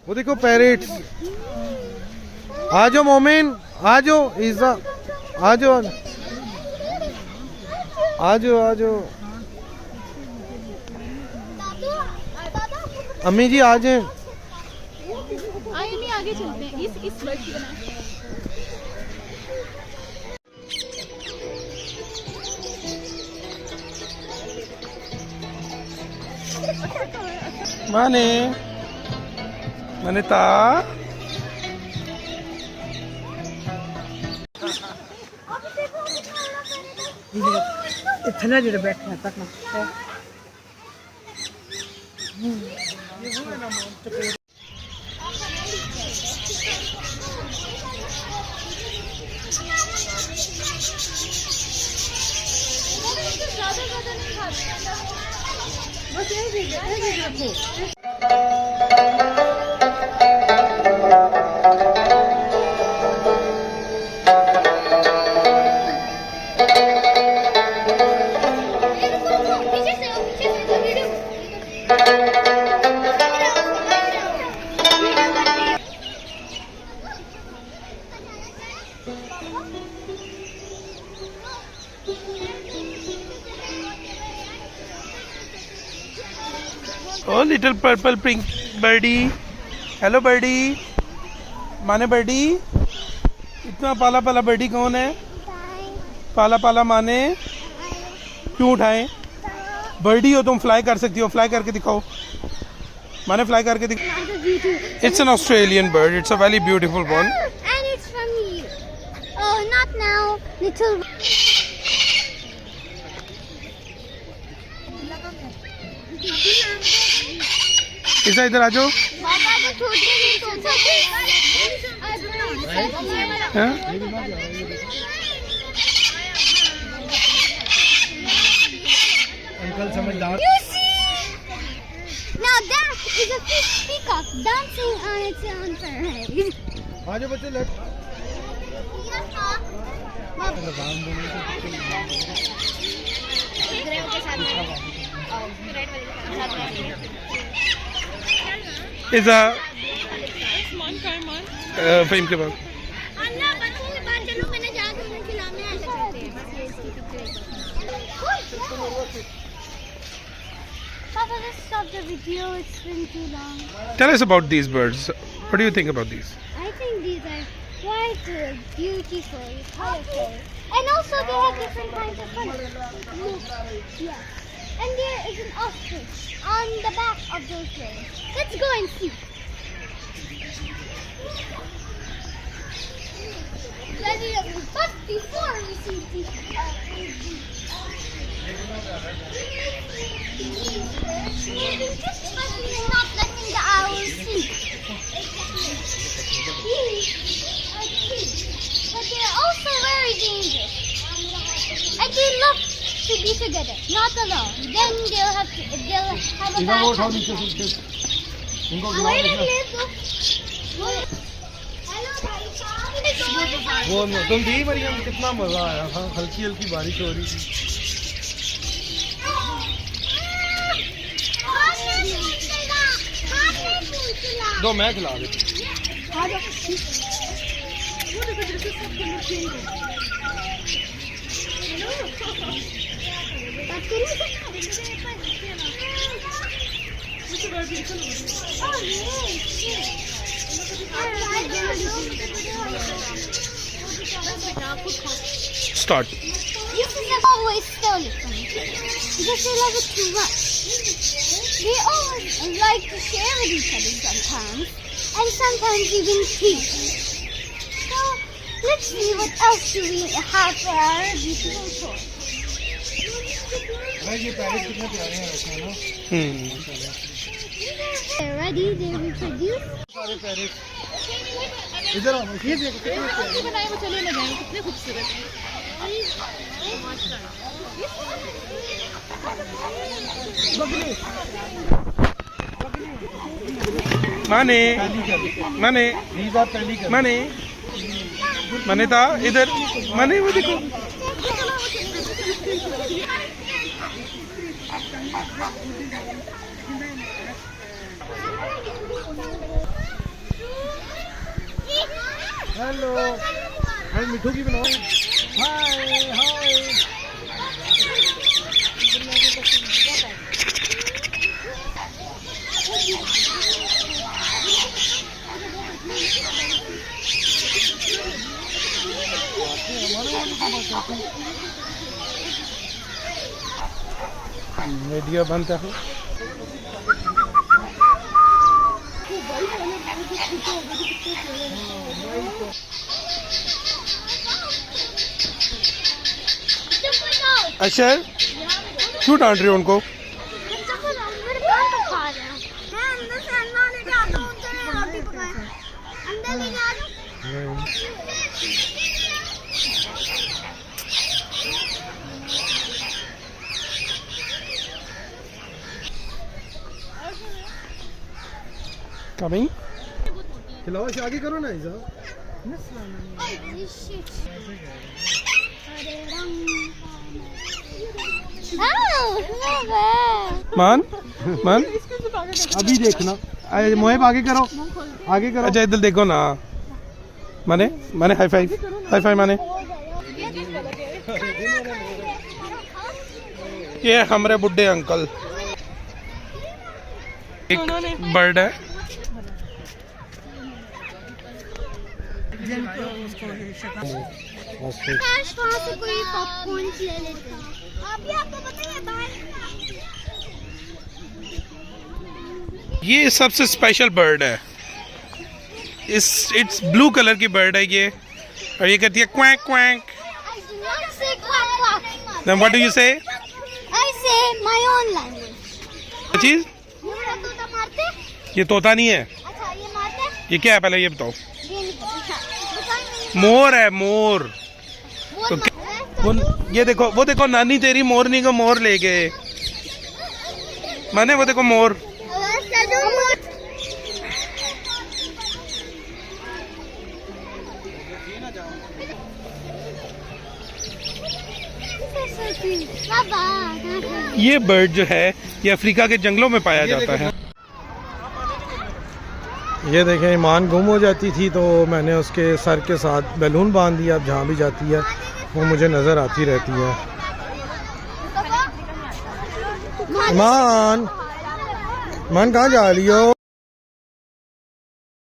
वो देखो पैरेट्स। आ जाओ मोमिन, आ जाओ ईजा, आ जाओ आ जाओ आ जाओ। अम्मी जी आ जाए। आगे चलते हैं। इस बर्ड की बना। माने माने ता इतना जो बैठना तक ना Oh, little purple pink birdie. Hello birdie. माने birdie. इतना पाला पाला birdie कौन है? पाला पाला माने क्यों उठाएं? birdie हो तुम, फ्लाई कर सकती हो, फ्लाई करके दिखाओ। माने फ्लाई करके दिखाओ। It's an Australian bird. It's a very beautiful one. And it's from you. Oh, not now. Little. इसा इधर आ जाओ। अंकल समझदार। Now that is a peacock dancing on its own parade. आ जाओ बच्चे, लेट। Is a film के बाद Papa, let's stop the video. It's been too long. Tell us about these birds. What do you think about these? I think these are quite beautiful, colorful, and also they have different kinds of colors. Look, yeah. And there is an ostrich on the back of those birds. Let's go and see. But before we see these just not letting the owls sleep. These are cute, but they're also very dangerous. And they love to be together, not alone. Then they'll have a bad habit. वो तुम दी मरियम, कितना मजा आया था, हल्की हल्की बारिश हो रही थी। दो मैं खिला देता। Start. You can always steal it from me because they love it too much. They always like to share with each other sometimes, and sometimes even cheat. So let's see what else do we have for our beautiful toy. ये parrot कितने प्यारे हैं रखना ना। They're ready. They reproduce. सारे parrot इधर आओ, ये देखो कितने प्यारे बनाए वो चले ना जाएंगे, कितने खूबसूरत हैं। माने माने माने माने था इधर, माने वो देखो। हेलो, हाय मिठू की बनाओ। हाय हाय। वीडियो बनता है। अशर क्यों डांट रहे हो उनको? कमिंग खिलाओ, आगे करो ना इसा। मान मान अभी देखना, मोहिब आगे करो, आगे करो। अच्छा इधर देखो ना। माने माने हाई फाइव, हाई फाइव माने। ये हमारे बुड्ढे अंकल। एक बर्ड है। वहाँ से कोई पॉपकॉर्न ले लेता। अभी आपको पता है ये सबसे स्पेशल बर्ड है। इट्स ब्लू कलर की बर्ड है ये, और ये कहती है quack quack. Then what do you say? I say my own language. क्या चीज? ये तोता मारते? ये तोता नहीं है। अच्छा ये मारते? ये क्या है पहले ये बताओ। ये नहीं पता। बताओ। मोर है मोर। तो वो ये देखो, वो देखो नानी तेरी मोरनी को मोर ले गए। माने वो देखो मोर। ये बर्ड जो है ये अफ्रीका के जंगलों में पाया जाता है। ये देखें, ईमान गुम हो जाती थी तो मैंने उसके सर के साथ बैलून बांध दिया। अब जहाँ भी जाती है वो मुझे नज़र आती रहती है। ईमान, ईमान कहाँ जा रही हो?